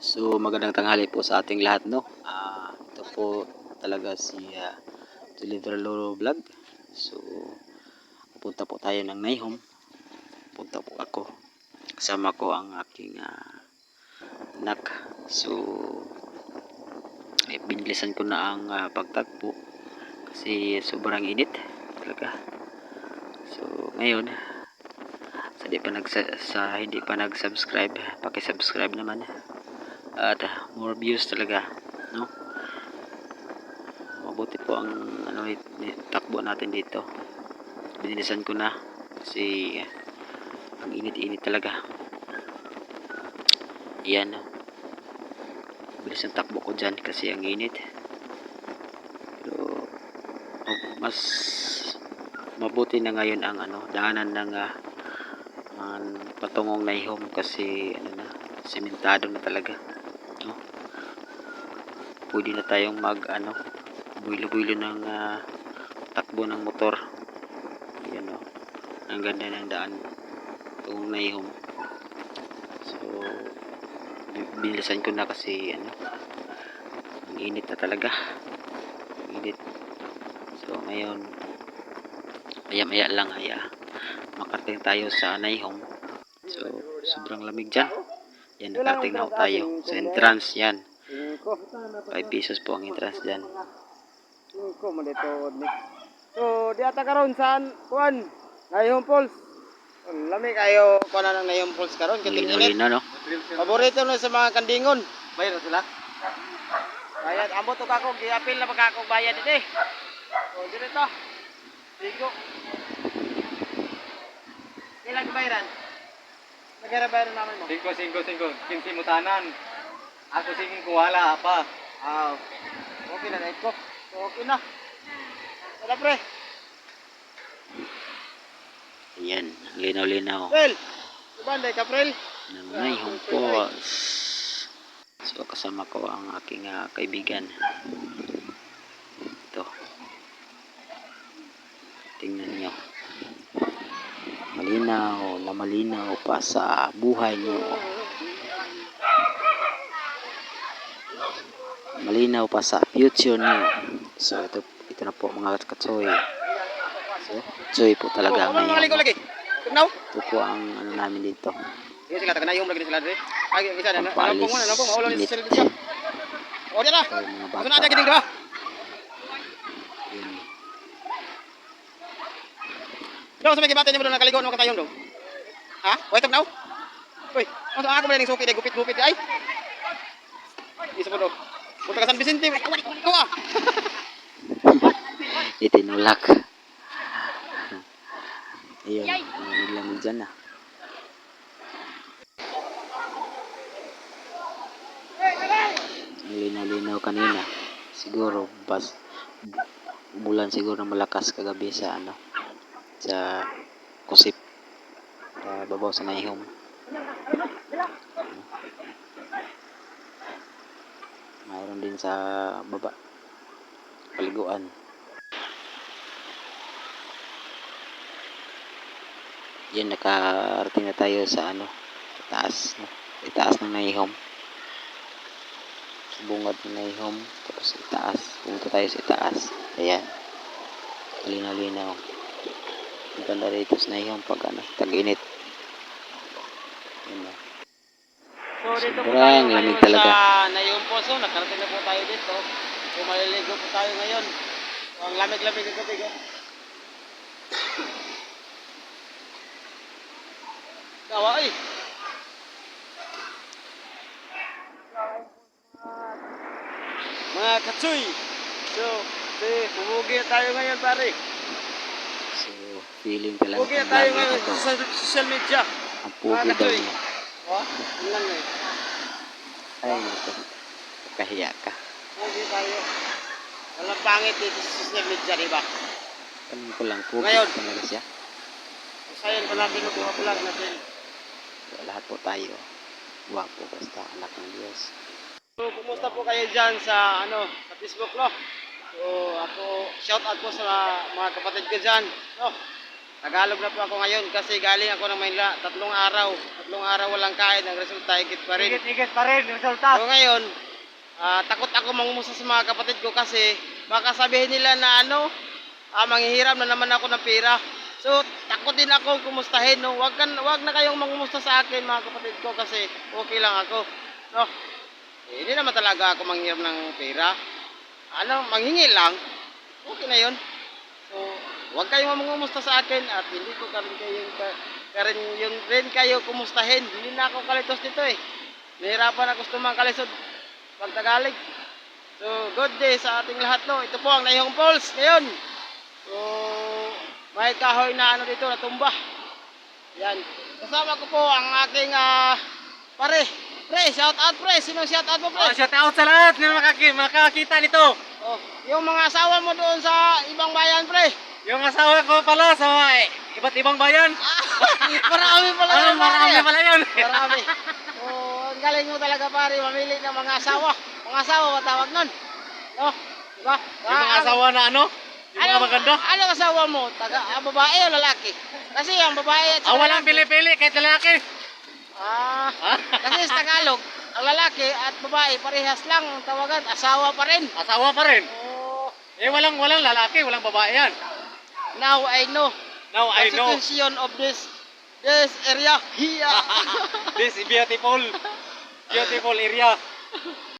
So magandang tanghali po sa ating lahat, no. Ito po talaga si Deliver Loro Vlog. So pupunta po tayo ng Naihom. Punta po ako. Kasama ko ang aking anak. So binilisan ko na ang pagtagpo kasi sobrang init talaga. So ngayon hindi pa nag-subscribe, paki-subscribe naman. At more views talaga, no? Mabuti po ang takbo natin dito. Binilisan ko na kasi ang init-init talaga. Yan, bilis ang takbo ko dyan kasi ang init. Pero mas mabuti na ngayon ang daanan ng patungong Naihom kasi sementado na talaga, no? Pwede na tayong builo-builo ng takbo ng motor. Yan, no? Ang ganda ng daan patungong Naihom. So binilisan ko na kasi ang init na talaga, init. So ngayon maya lang ay makarating tayo sa Naihom. So sobrang lamig dyan. Yan, nakarating na tayo sa entrance. Yan, 5 pesos po ang entrance dyan. So di ata karon saan kuan Naihom Falls. Lami kayo kuan ng Naihom Falls karon Lino, no? Paborito na sa mga kandingon. Bayad sila. Bayad ambot to kako giapil na pagka ako bayad dito. So dito. Digo. Ilang bayaran? Magkano bayaran namin mo? 5 15 mutanan. Ako singin ko wala pa. Okay na ko. So, okay na. Wala pre. Yan, linaw-linaw Well, banday ka pre. ng Naihom Falls. So kasama ko ang aking kaibigan. Ito, tingnan nyo, malinaw na malinaw pa sa buhay nyo, malinaw pa sa future nyo. So ito na po mga katsoy. So tsoy po talaga ang Naihom. Ito po ang namin dito. Sige sila taga Naihom lagi sila dire. Ay isa na Pampalis, nampong maulo ni init. sila dito. O diyan na. Ito yung mga Asa na bata. gining ba? Yun. Daw sa may gibate ni mo nakaligo no katayong do. Ha? Wait up now. Uy, asa ako ba ning suki day gupit-gupit ay? Isa po do. Punta ka San Vicente. Kawa. Itinulak. Ayun, nilamig dyan na. Linaw-linaw kanina. Siguro bulan siguro na malakas kagabi sa sa Kusip, babaw sa Naihom. Mayroon din sa baba, paliguan. Yan, nakarating na tayo sa itaas, no? Itaas ng Naihom, bungad ng Naihom, tapos itaas, pumunta tayo sa itaas. Ayan, linaw-linaw. Ang ganda rito sa Naihom pag tag-init. Ayan, no? So dito po Sobrang tayo lamig ngayon talaga. sa Naihom Falls. Nakarating na po tayo dito. So maliligo po tayo ngayon. So, ang lamig-lamig ng tubig. Dawa eh. Mga katsoy. So, bumugi tayo ngayon pare. So feeling talaga Bumugi ang tayo vlog ngayon ito. sa social media. Ang pugi daw Katsoy. niya. Oh, yun lang eh. Ay, ito, kahiya ka. Bumugi tayo. Walang pangit dito sa social media, diba? Tanong ko lang, pugi Ngayon. talaga siya. Sayan pa natin ang mga vlog natin. So, lahat po tayo guwapo basta anak ng Diyos. So, pumunta po kayo dyan sa, sa Facebook, no? So, ako, shout out po sa mga kapatid ko dyan, no? Tagalog na po ako ngayon kasi galing ako ng Maynila. 3 araw. 3 araw walang kain. Ang resulta, higit pa rin. Igit pa rin, resulta. So ngayon, takot ako mangumusta sa mga kapatid ko kasi baka sabihin nila na ano, manghihiram na naman ako ng pera. So, takot din ako kumustahin, no? Wag na kayong mangumusta sa akin, mga kapatid ko, kasi okay lang ako. No? Hindi naman talaga ako manghiram ng pera. Ano, manghingi lang. Okay na 'yon. So, wag kayong mangumusta sa akin at hindi ko rin kayo kumustahin. Hindi na ako kalitos dito eh. Nahirapan ako sa kalisod pag Tagalog. So, good day sa ating lahat, no? Ito po ang Naihong Falls ngayon. So, may kahoy na ano dito, natumba. Yan. Kasama ko po ang aking pare. Pre, shout out pre. Sino shout out mo pre? Shout out sa lahat na makakita nito. Oh, yung mga asawa mo doon sa ibang bayan pre. Yung asawa ko pala sa iba't ibang bayan. Marami pala yun, Marami pare. pala yun. Marami. Oh, ang galing mo talaga pare, mamili ng mga asawa. Mga asawa ba tawag nun? No? Diba? Yung mga asawa na ano? Yung mga maganda. Ano asawa mo? Babae o lalaki? Kasi ang babae at Walang pili-pili kahit lalaki. Kasi sa Tagalog, ang lalaki at babae parehas lang ang tawagan, asawa pa rin. Asawa pa rin. Oh, Walang lalaki, walang babae yan. now I know. Now I the know. situation of this area here. This beautiful area.